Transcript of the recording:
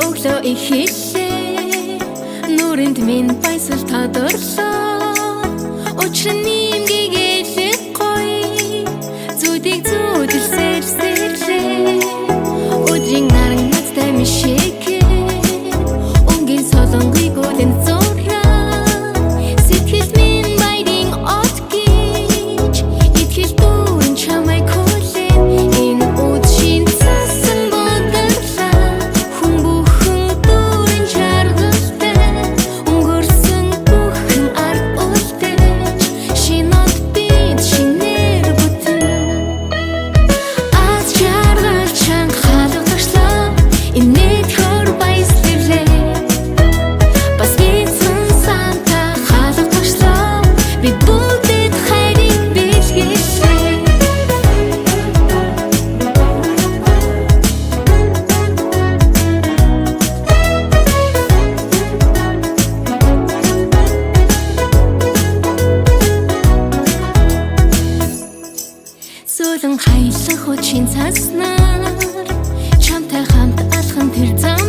өглөө ихэлээ нүрэнд минь баясал тодорлоо учир нь имгийгээлээ гоё зүдийг зүдэлсээр сэрлээ өдрийн наран надтай мишэгэ өнгийн солонгыг үлэн зураа сэтгэл минь баярын от гэж итгэл дүүрэн чамай хүлээн энэ үдшийн цасан бодорлаа хүн бүхэн дүүрэн жаргалтай өнгөрсөн бүхэн ард үлдээж шинод бид шинээр бүтэн аз жаргал чанга халуугачлаа энэ төр баяслалээ бас бийсэн санта халуугачлаа бид бүгдэд хайрыг бэлгэлээ Сулан хаялах хүчин цаснаар чамтай хамт алхан тэр зам